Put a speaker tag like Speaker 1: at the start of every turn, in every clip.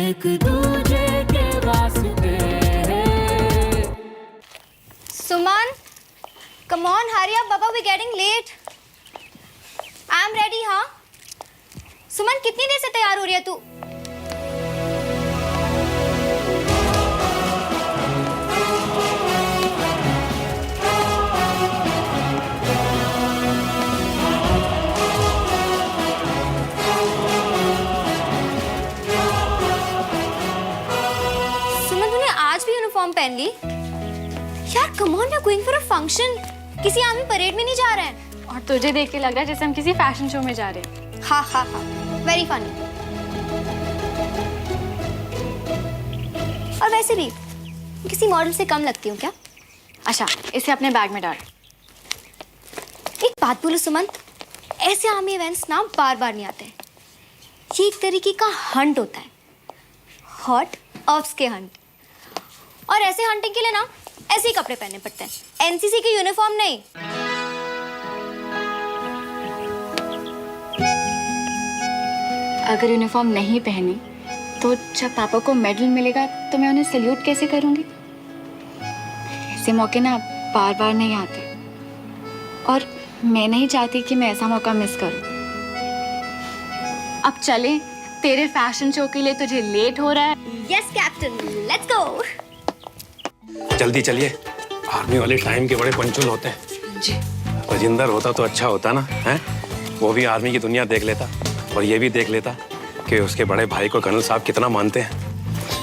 Speaker 1: एक दूजे के वास्ते।
Speaker 2: सुमन, come on, hurry up, Baba, we're getting late. I'm ready, हाँ? सुमन, कितनी देर से तैयार हो रही है तू? सुमन, तूने आज भी यूनिफॉर्म पहन ली? यार, come on, we're going for a function. किसी आर्मी परेड में नहीं जा रहे हैं।
Speaker 3: और तुझे देख के लग रहा है जैसे हम किसी फैशन शो में जा रहे हैं।
Speaker 2: हाँ हाँ हाँ, वेरी फनी। और वैसे भी किसी मॉडल से कम लगती हूँ क्या?
Speaker 3: अच्छा, इसे अपने बैग में डाल।
Speaker 2: एक बात बोलो सुमन, ऐसे आर्मी इवेंट्स ना बार बार नहीं आते। ये एक तरीके का हंट होता है, हॉट ऑफ्स के हंट। और ऐसे हंटिंग के लिए ना ऐसे ही कपड़े पहनने पड़ते हैं, एनसीसी की यूनिफॉर्म नहीं।
Speaker 3: अगर यूनिफॉर्म नहीं पहनी तो जब पापा को मेडल मिलेगा तो मैं उन्हें सल्यूट कैसे करूंगी? ऐसे मौके ना बार बार नहीं आते और मैं नहीं चाहती कि मैं ऐसा मौका मिस करूं। अब चलें, तेरे फैशन शो के लिए तुझे लेट हो रहा है।
Speaker 2: Yes captain, let's go.
Speaker 4: जल्दी चलिए, आर्मी वाले टाइम के बड़े पंचुल होते हैं जी। राजिंदर होता तो अच्छा होता ना, हैं? वो भी आर्मी की दुनिया देख लेता और ये भी देख लेता कि उसके बड़े भाई को कर्नल साहब कितना मानते हैं।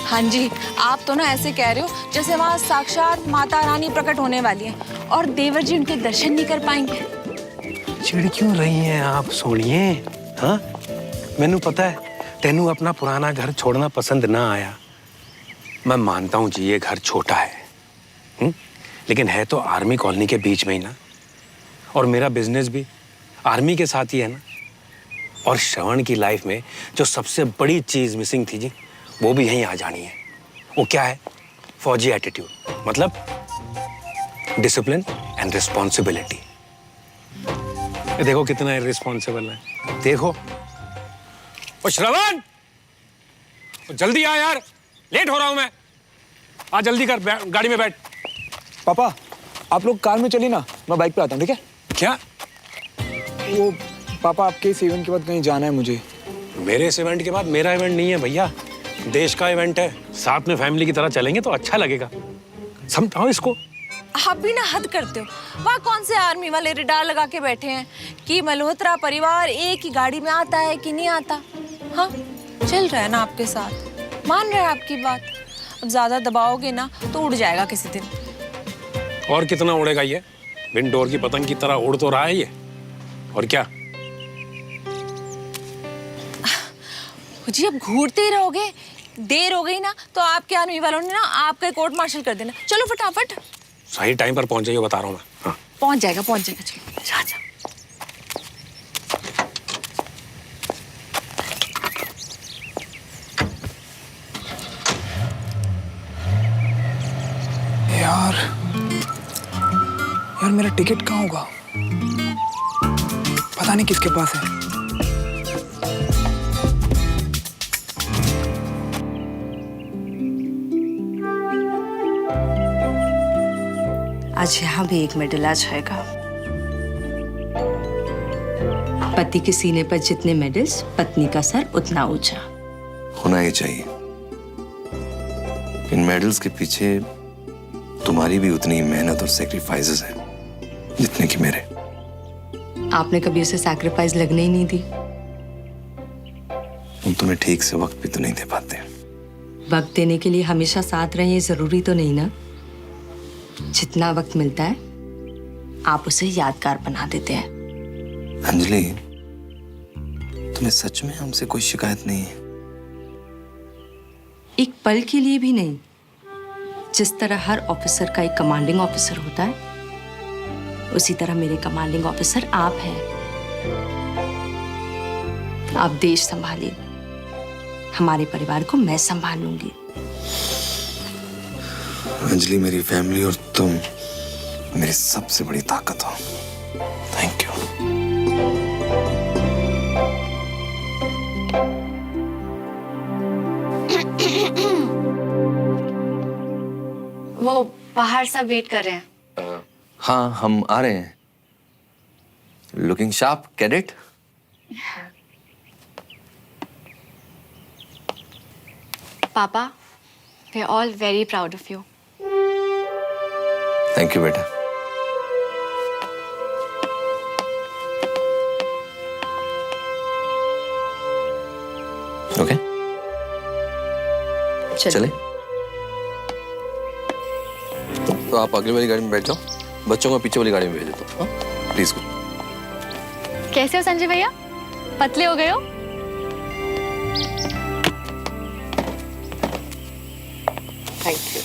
Speaker 5: हाँ जी, आप तो ना ऐसे कह रहे हो जैसे वहाँ साक्षात माता रानी प्रकट होने वाली है और देवर जी उनके दर्शन नहीं कर पाएंगे।
Speaker 4: चिढ़ क्यों रही हैं आप सोनिए? हाँ, मैनू पता है तेनू अपना पुराना घर छोड़ना पसंद ना आया। मैं मानता हूँ जी, ये घर छोटा है, लेकिन है तो आर्मी कॉलोनी के बीच में ही ना, और मेरा बिजनेस भी आर्मी के साथ ही है ना। और श्रवण की लाइफ में जो सबसे बड़ी चीज मिसिंग थी जी, वो भी यहीं आ जानी है। वो क्या है? फौजी एटीट्यूड, मतलब डिसिप्लिन एंड रिस्पॉन्सिबिलिटी। देखो कितना इररिस्पॉन्सिबल है, देखो। ओ श्रवण, जल्दी आ यार, लेट हो रहा हूं मैं। आ जल्दी कर, गाड़ी में बैठ।
Speaker 6: पापा, आप लोग कार में चलिए ना, मैं बाइक पे आता हूँ, ठीक है?
Speaker 4: क्या?
Speaker 6: वो पापा, आपके इस इवेंट के बाद कहीं जाना है मुझे।
Speaker 4: मेरे इस इवेंट के बाद? मेरा इवेंट नहीं है भैया, देश का इवेंट है। साथ में फैमिली की तरह चलेंगे तो अच्छा लगेगा, समझाओ इसको।
Speaker 5: आप भी ना हद करते हो। वहाँ कौन से आर्मी वाले रिडार लगा के बैठे हैं कि मल्होत्रा परिवार एक ही गाड़ी में आता है कि नहीं आता? हाँ, चल रहा है ना आपके साथ, मान रहे हैं आपकी बात। अब ज्यादा दबाओगे ना तो उड़ जाएगा किसी दिन।
Speaker 4: और कितना उड़ेगा ये? विंडोर की पतंग की तरह उड़ तो रहा है ये, और क्या?
Speaker 5: जी, अब घूरते ही रहोगे, देर हो गई ना तो आपके आर्मी वालों ने ना आपका कोर्ट मार्शल कर देना। चलो फटाफट।
Speaker 4: सही टाइम पर पहुंच जाइए, बता रहा हूँ मैं। हाँ।
Speaker 5: पहुंच जाएगा, पहुंच जाएगा। चलो जा जा।
Speaker 6: यार मेरा टिकट कहाँ होगा? पता नहीं किसके पास है।
Speaker 7: आज यहाँ भी एक मेडल आ जाएगा। पति के सीने पर जितने मेडल्स, पत्नी का सर उतना ऊंचा
Speaker 8: होना ही चाहिए। इन मेडल्स के पीछे तुम्हारी भी उतनी ही मेहनत और सैक्रिफाइसेस हैं जितने कि मेरे।
Speaker 7: आपने कभी उसे सैक्रिफाइस लगने ही नहीं दी।
Speaker 8: हम तुम्हें ठीक से वक्त भी तो नहीं दे पाते।
Speaker 7: वक्त देने के लिए हमेशा साथ रहें, ये जरूरी तो नहीं ना। जितना वक्त मिलता है आप उसे यादगार बना देते हैं।
Speaker 8: अंजलि, तुम्हें सच में हमसे कोई शिकायत नहीं है?
Speaker 7: एक पल के लिए भी नहीं। जिस तरह हर ऑफिसर का एक कमांडिंग ऑफिसर होता है, उसी तरह मेरे कमांडिंग ऑफिसर आप हैं। आप देश संभालिए, हमारे परिवार को मैं संभालूंगी।
Speaker 8: अंजलि, मेरी फैमिली और तुम मेरी सबसे बड़ी ताकत हो। Thank you.
Speaker 3: वो बाहर सब वेट कर रहे हैं।
Speaker 8: हाँ, हम आ रहे हैं। Looking sharp, cadet.
Speaker 3: पापा, we are all very proud of you.
Speaker 8: Thank you बेटा। ओके, चले। तो आप अगली वाली गाड़ी में बैठ जाओ, बच्चों को पीछे वाली गाड़ी में भेज दो। Please go.
Speaker 3: कैसे हो संजय भैया? पतले हो गए हो?
Speaker 5: Thank you.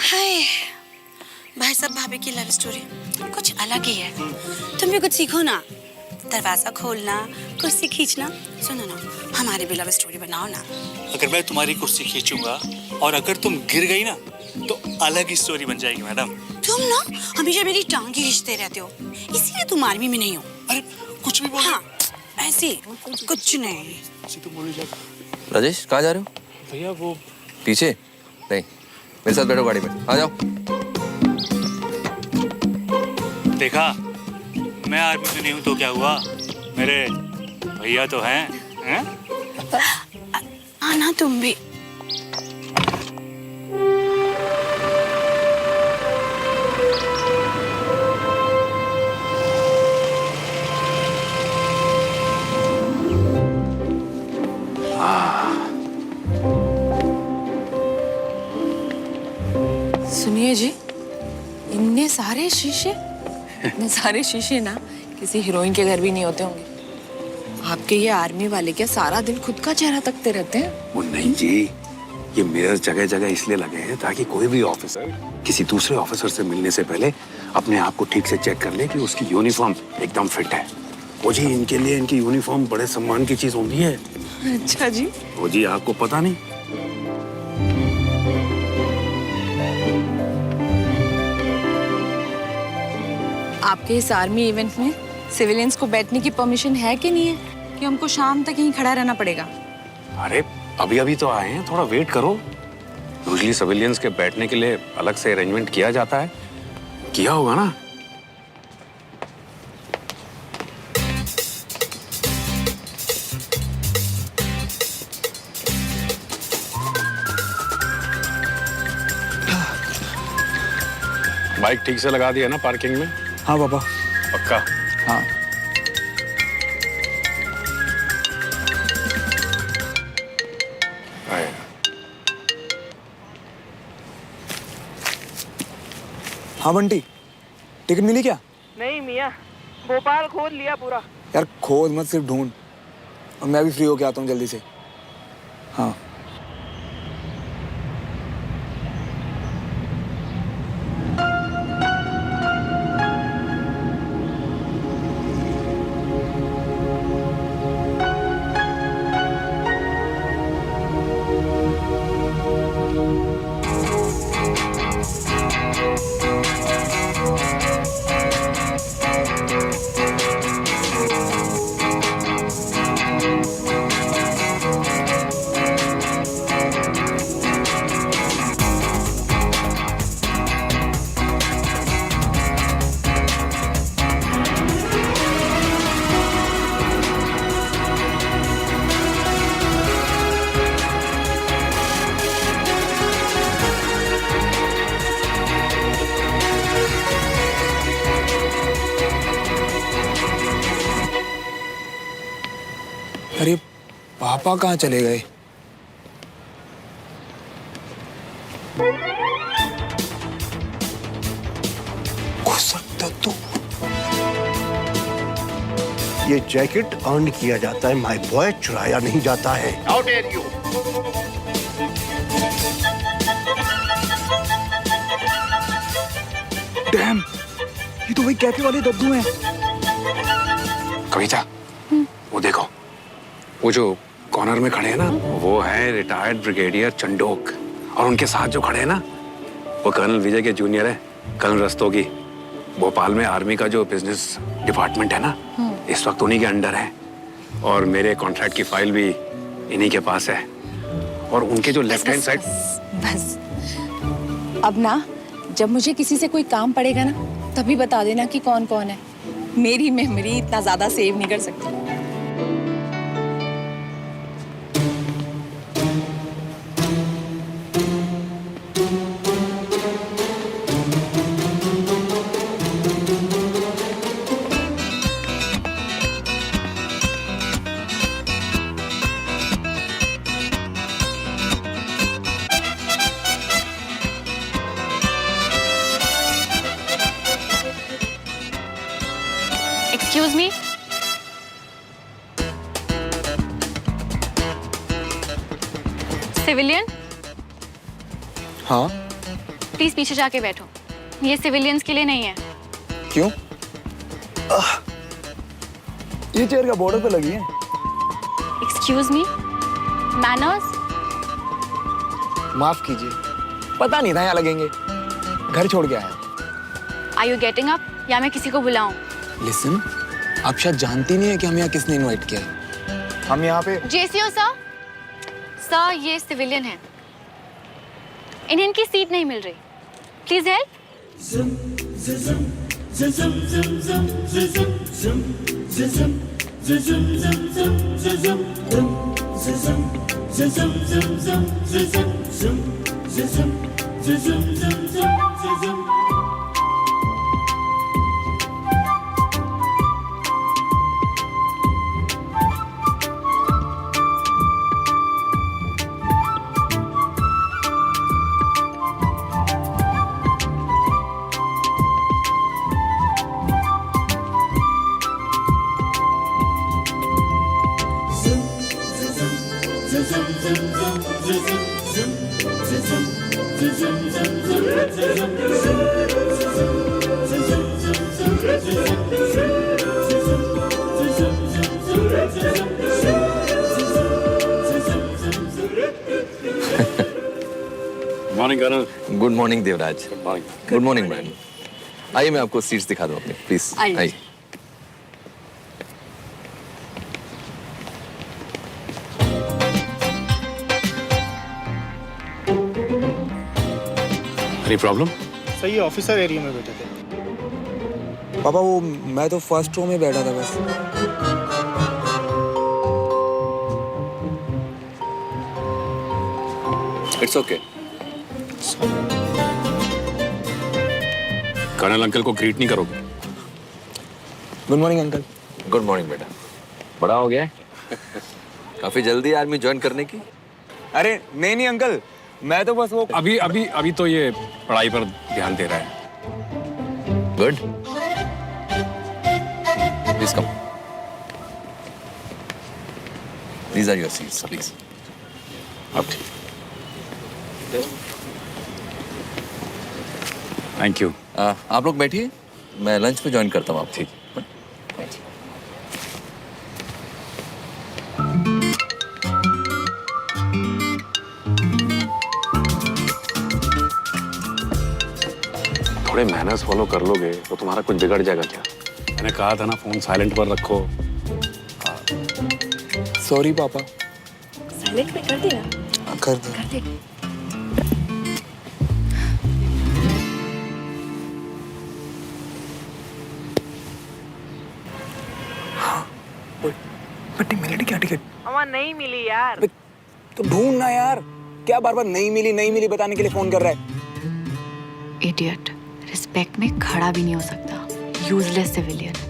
Speaker 9: हाय भाई साहब, भाभी की लव स्टोरी कुछ अलग ही है। तुम भी कुछ सीखो ना, दरवाजा खोलना, कुर्सी खींचना। सुनो ना, हमारी भी लव स्टोरी बनाओ ना।
Speaker 10: अगर मैं तुम्हारी कुर्सी खींचूंगा और अगर तुम गिर गई ना तो अलग ही स्टोरी बन जाएगी मैडम।
Speaker 9: तुम ना हमेशा मेरी टांग खींचते रहते हो, इसीलिए तुम आर्मी में नहीं हो।
Speaker 10: अरे कुछ भी बोल।
Speaker 9: हाँ, ऐसे कुछ नहीं।
Speaker 10: तो बोली जा।
Speaker 8: राजेश, कहाँ जा रहे हो?
Speaker 10: भैया वो
Speaker 8: पीछे नहीं, मेरे साथ बैठो गाड़ी में, आ जाओ।
Speaker 10: देखा, मैं आर्मी में नहीं हूँ तो क्या हुआ, मेरे भैया तो हैं?
Speaker 9: आना तुम भी।
Speaker 5: सुनिए जी, इतने सारे शीशे, इतने सारे शीशे ना किसी हीरोइन के घर भी नहीं होते होंगे। आपके ये आर्मी वाले क्या सारा दिन खुद का चेहरा तकते रहते हैं?
Speaker 4: वो नहीं जी, ये मिरर जगह जगह इसलिए लगे हैं ताकि कोई भी ऑफिसर किसी दूसरे ऑफिसर से मिलने से पहले अपने आप को ठीक से चेक कर ले कि उसकी यूनिफॉर्म एकदम फिट है। वो जी, इनके लिए इनकी यूनिफॉर्म बड़े सम्मान की चीज होती है।
Speaker 5: अच्छा जी।
Speaker 4: वो जी, आपको पता नहीं?
Speaker 5: आपके इस आर्मी इवेंट में सिविलियंस को बैठने की परमिशन है कि नहीं है, कि हमको शाम तक यहीं खड़ा रहना पड़ेगा?
Speaker 4: अरे अभी अभी तो आए हैं, थोड़ा वेट करो। यूजुअली सिविलियंस के बैठने के लिए अलग से अरेंजमेंट किया जाता है, किया होगा ना? बाइक ठीक से लगा दिया ना पार्किंग में?
Speaker 6: हाँ पापा।
Speaker 4: पक्का?
Speaker 6: हाँ।
Speaker 4: आए।
Speaker 6: हाँ बंटी, टिकट मिली क्या?
Speaker 11: नहीं मियाँ, भोपाल खोद लिया पूरा।
Speaker 6: यार खोद मत, सिर्फ ढूंढ, और मैं भी फ्री होके आता हूँ जल्दी से। हाँ। अरे पापा कहाँ चले गए?
Speaker 12: तू ये जैकेट अर्न किया जाता है माय बॉय, चुराया नहीं जाता है। How dare you.
Speaker 6: डैम, ये तो वही कैफे वाले दद्दू हैं।
Speaker 4: कविता, वो देखो, वो जो कॉर्नर में खड़े हैं ना, वो है रिटायर्ड ब्रिगेडियर चंडोक, और उनके साथ जो खड़े हैं ना, वो कर्नल विजय के जूनियर है, कर्नल रस्तोगी। भोपाल में आर्मी का जो बिजनेस डिपार्टमेंट है ना, इस वक्त उन्हीं के अंडर है, और मेरे कॉन्ट्रैक्ट की फाइल भी इन्हीं के पास है। और उनके जो लेफ्ट हैंड साइड।
Speaker 5: बस अब ना जब मुझे किसी से कोई काम पड़ेगा ना, तभी बता देना कि कौन कौन है। मेरी मेमोरी इतना ज्यादा सेव नहीं कर सकती।
Speaker 3: एक्सक्यूज मी, सिविलियन,
Speaker 6: हाँ,
Speaker 3: प्लीज पीछे जाके बैठो। ये सिविलियंस के लिए नहीं है।
Speaker 6: क्यों? ये चेयर का बॉर्डर पे लगी है।
Speaker 3: Excuse me, manners.
Speaker 6: माफ कीजिए, पता नहीं था यहाँ लगेंगे, घर छोड़ के आया।
Speaker 3: आर यू गेटिंग अप या मैं किसी को बुलाऊं?
Speaker 6: लिसन, आप शायद जानती नहीं है कि हम यहाँ किसने इनवाइट किया है। हम यहाँ पे
Speaker 3: जेसीओ सर, सर ये सिविलियन है, इन्हें इनकी सीट नहीं मिल रही, please help.
Speaker 4: Morning colonel.
Speaker 8: Good morning Devraj. Good morning ma'am. आइए मैं आपको सीट्स दिखा दूं अपनी, प्लीज आइए।
Speaker 4: Any problem?
Speaker 11: सही है, ऑफिसर एरिया में बैठे थे।
Speaker 6: पापा वो मैं तो फर्स्ट रो में बैठा था बस।
Speaker 8: It's okay.
Speaker 4: कर्नल अंकल को ग्रीट नहीं करोगे?
Speaker 6: Good morning uncle.
Speaker 8: Good morning बेटा। बड़ा हो गया है? काफी जल्दी आर्मी ज्वाइन करने की?
Speaker 6: अरे नहीं नहीं अंकल, मैं तो बस वो
Speaker 4: अभी तो ये पढ़ाई पर ध्यान दे रहा है।
Speaker 8: Good. Please come. These are your seats, please.
Speaker 4: अब ठीक। Thank you.
Speaker 8: आप लोग बैठिए, मैं लंच पे ज्वाइन करता हूँ आप। ठीक।
Speaker 4: थोड़े मैनर्स फॉलो कर लोगे तो तुम्हारा कुछ बिगड़ जाएगा क्या? मैंने कहा था ना फोन साइलेंट पर रखो।
Speaker 6: सॉरी पापा।
Speaker 2: साइलेंट पे कर देना।
Speaker 6: कर दो।
Speaker 2: कर दे।
Speaker 6: बट्टी मेलेडी क्या टिकट?
Speaker 11: हमारा नहीं मिली यार।
Speaker 6: तो ढूंढ ना यार, क्या बार बार नहीं मिली बताने के लिए फोन कर रहा है?
Speaker 3: इडियट, रिस्पेक्ट में खड़ा भी नहीं हो सकता, यूजलेस सिविलियन।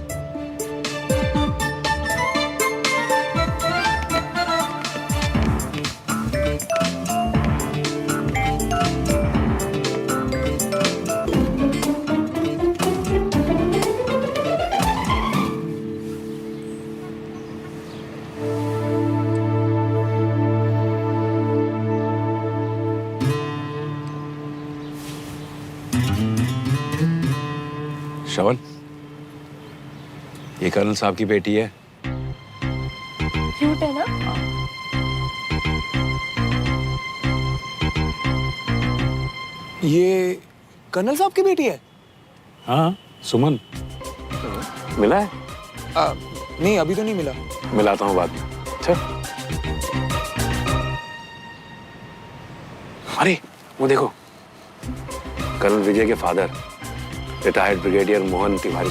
Speaker 4: श्रवण, ये कर्नल साहब की बेटी है।
Speaker 2: क्यूट है ना?
Speaker 6: ये कर्नल साहब की बेटी है?
Speaker 4: हाँ। सुमन मिला है?
Speaker 6: नहीं अभी तो नहीं मिला।
Speaker 4: मिलाता हूँ बाद में। अच्छा। अरे वो देखो, कर्नल विजय के father retired brigadier Mohan Tiwari.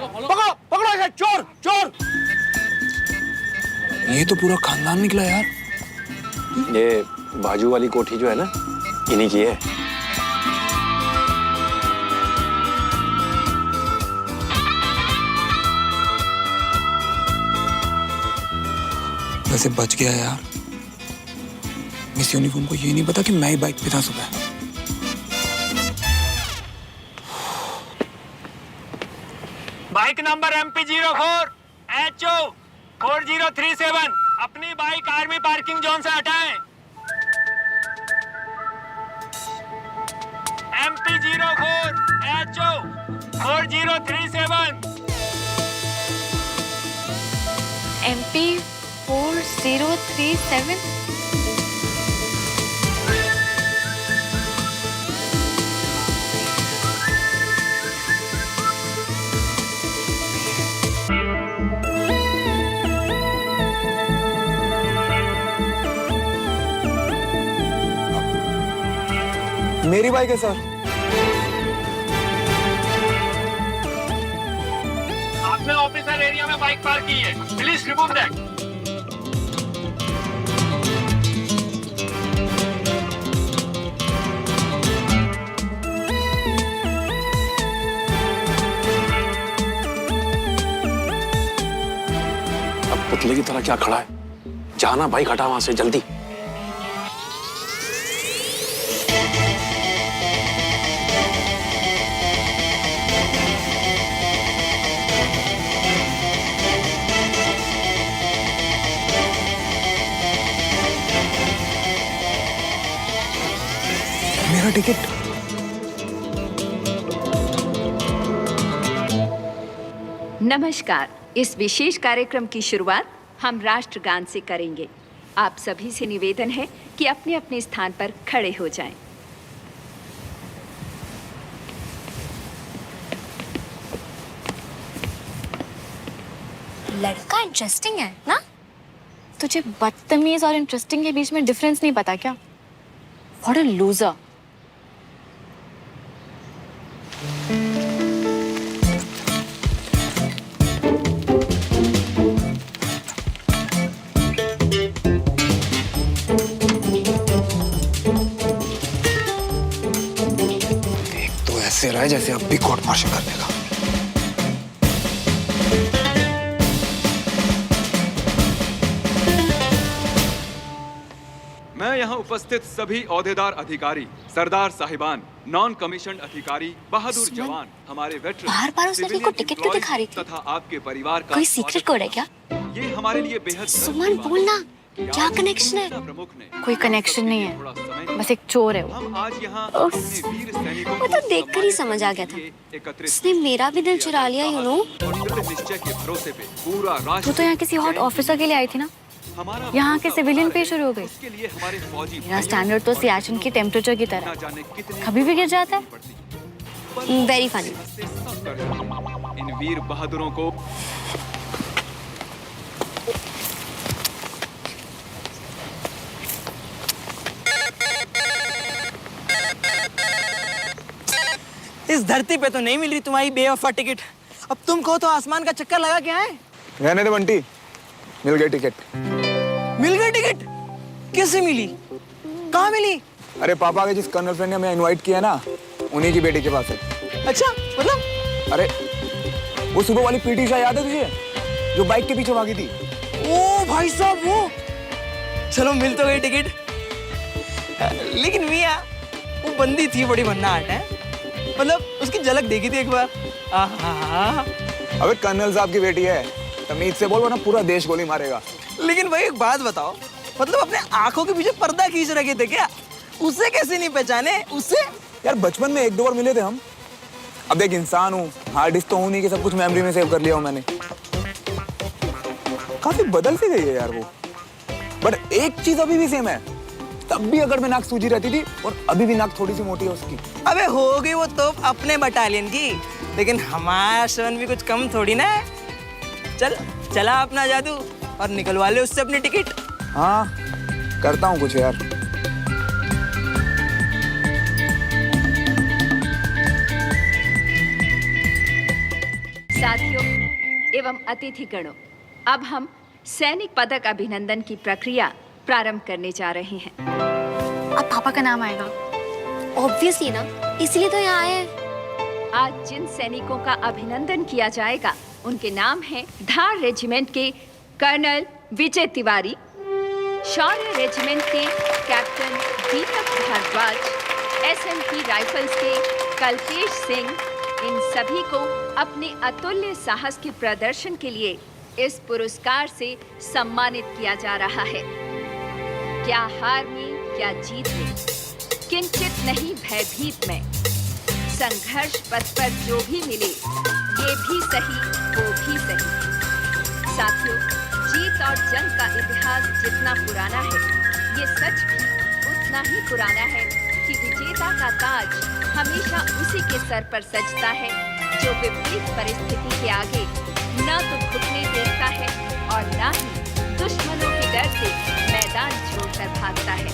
Speaker 6: पकड़ो पकड़ो यार, चोर चोर। ये तो पूरा खानदान निकला यार।
Speaker 4: ये बाजू वाली कोठी जो है ना, इन्हीं की है।
Speaker 6: वैसे बच गया यार। मिस यूनिफॉर्म को ये नहीं पता कि मैं ही बाइक पे था सुबह।
Speaker 10: बाइक नंबर MP04 HO 4037 अपनी बाइक आर्मी पार्किंग जोन से हटाएं। MP04 HO 4037
Speaker 3: MP 4037।
Speaker 6: मेरी बाइक है सर।
Speaker 10: आपने ऑफिसर एरिया में बाइक पार्क की है, प्लीज रिमूव दैट।
Speaker 4: अब पुतले की तरह क्या खड़ा है? जाना बाइक हटा वहां से जल्दी।
Speaker 6: मेरा टिकट।
Speaker 13: नमस्कार। इस विशेष कार्यक्रम की शुरुआत हम राष्ट्रगान से करेंगे। आप सभी से निवेदन है कि अपने अपने स्थान पर खड़े हो जाएं।
Speaker 2: लड़का इंटरेस्टिंग है ना?
Speaker 3: तुझे बदतमीज और इंटरेस्टिंग के बीच में डिफरेंस नहीं पता क्या? What a loser.
Speaker 6: ऐसे रहा है जैसे अब भी कोर्ट मार्शल कर देगा।
Speaker 14: मैं यहाँ उपस्थित सभी ओहदेदार अधिकारी, सरदार साहिबान, नॉन कमीशन अधिकारी, बहादुर जवान, हमारे वेटरन,
Speaker 2: बार-बार उस लड़के को टिकट क्यों दिखा रही थी?
Speaker 14: तथा आपके परिवार का
Speaker 2: कोई सीक्रेट कोड है क्या?
Speaker 14: ये हमारे लिए बेहद
Speaker 2: सुमन बोलना, क्या कनेक्शन है?
Speaker 3: कोई कनेक्शन नहीं है, बस एक चोर है वो।
Speaker 14: हम आज यहाँ
Speaker 2: वो तो देखकर ही समझ आ गया था। उसने मेरा भी दिल चुरा लिया, यू नो।
Speaker 14: निश्चय के भरोसे पे पूरा राष्ट्र।
Speaker 3: तू तो यहाँ किसी हॉट ऑफिसर के लिए आई थी ना? यहाँ के सिविलियन पे शुरू हो गई। मेरा स्टैंडर्ड तो सियाचिन की टेम्परेचर की तरह कभी भी गिर जाता है।
Speaker 2: Very funny.
Speaker 14: इन वीर बहादुरों को
Speaker 15: इस धरती पे तो नहीं मिल रही तुम्हारी बेवफा टिकट। अब तुम कहो तो आसमान का चक्कर लगा के आए।
Speaker 6: रहने दे बंटी, मिल गई टिकट।
Speaker 15: मिल गई टिकट? कैसे मिली? कहाँ मिली?
Speaker 6: अरे पापा के जिस कर्नल फ्रेंड ने हमें इनवाइट किया ना, उन्हीं की बेटी के पास है।
Speaker 15: अच्छा, मतलब?
Speaker 6: अरे वो सुबह वाली पीटी उषा याद है तुझे, जो बाइक के पीछे भागी थी?
Speaker 15: ओ भाई साहब वो। चलो मिल तो गई टिकट, लेकिन मियां वो बंदी थी बड़ी भन्नाट है। मतलब उसकी झलक देखी थी एक बार।
Speaker 6: अबे कर्नल साहब की बेटी है, तमीज से बोल वरना पूरा देश गोली मारेगा।
Speaker 15: लेकिन भाई एक बात बताओ, मतलब अपने आंखों के पीछे पर्दा खींच रखे थे क्या? उसे कैसे नहीं पहचाने? उससे
Speaker 6: यार बचपन में एक दो बार मिले थे हम। अब देख इंसान हूँ, हार्ड डिस्क तो हूँ नहीं कि सब कुछ मेमोरी में सेव कर लिया हूँ मैंने। काफी बदल सी गई है यार वो। बट एक चीज अभी भी सेम है, तब भी अगर में नाक सूजी रहती थी और अभी भी नाक थोड़ी सी मोटी है उसकी।
Speaker 15: अबे हो गई वो तो अपने बटालियन की, लेकिन हमारा श्रवण भी कुछ कम थोड़ी ना है। चल चला अपना जादू और निकलवा ले उससे अपनी टिकट।
Speaker 6: हाँ करता हूँ कुछ यार।
Speaker 13: साथियों एवं अतिथिगणों, अब हम सैनिक पदक अभिनंदन की प्रक्रिया प्रारंभ करने जा रहे हैं।
Speaker 3: अब पापा का नाम आएगा।
Speaker 2: ऑब्वियसली ना, इसलिए तो यहाँ आए हैं।
Speaker 13: आज जिन सैनिकों का अभिनंदन किया जाएगा उनके नाम हैं धार रेजिमेंट के कर्नल विजय तिवारी, शौर्य रेजिमेंट के कैप्टन दीपक भारद्वाज, एसएमपी राइफल्स के कल्पेश सिंह। इन सभी को अपने अतुल्य साहस के प्रदर्शन के लिए इस पुरस्कार से सम्मानित किया जा रहा है। क्या हार में क्या जीत में, किंचित नहीं भयभीत में, संघर्ष पथ पर जो भी मिले ये भी सही वो भी सही। साथियों, जीत और जंग का इतिहास जितना पुराना है, ये सच भी उतना ही पुराना है कि विजेता का ताज हमेशा उसी के सर पर सजता है जो विपरीत परिस्थिति के आगे न तो घुटने टेकता है और न ही दुश्मनों के डर से मैदान छोड़कर भागता है,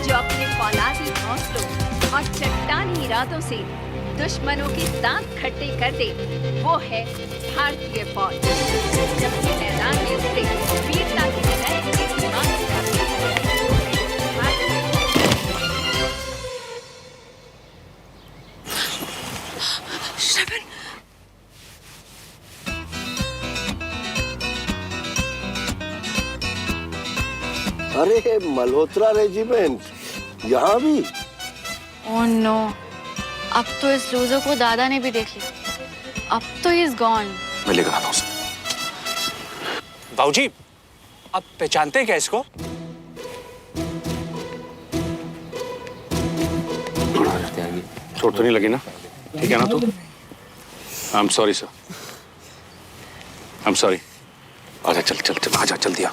Speaker 13: जो अपने फौलादी हौसलों और चट्टानी इरादों से दुश्मनों के दांत खट्टे कर दे, वो है भारतीय फौज। जब ये मैदान में उतरे वीरता के नए कीर्तिमान स्थापित करते हैं।
Speaker 9: श्रवण,
Speaker 12: अरे मल्होत्रा रेजिमेंट यहाँ भी?
Speaker 3: ओह नो, अब तो इस लूजर को दादा ने भी देख लिया। अब तो ही इज गॉन।
Speaker 4: मैं लेकर आता हूँ उसे।
Speaker 10: बाबूजी, आप पहचानते हैं क्या इसको?
Speaker 4: चोट तो नहीं लगी ना? ठीक है ना? तो I am sorry sir, I am sorry. आजा, चल चल चल, आजा जल्दी आ।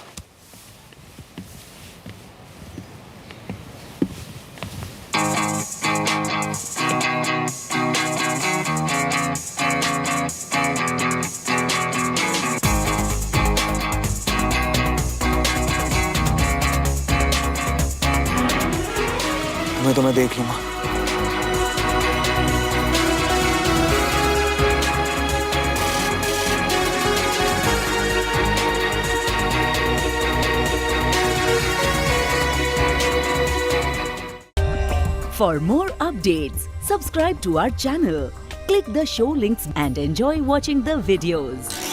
Speaker 6: मैं देख लूंगा।
Speaker 16: For more updates, subscribe to our channel, click the show links and enjoy watching the videos.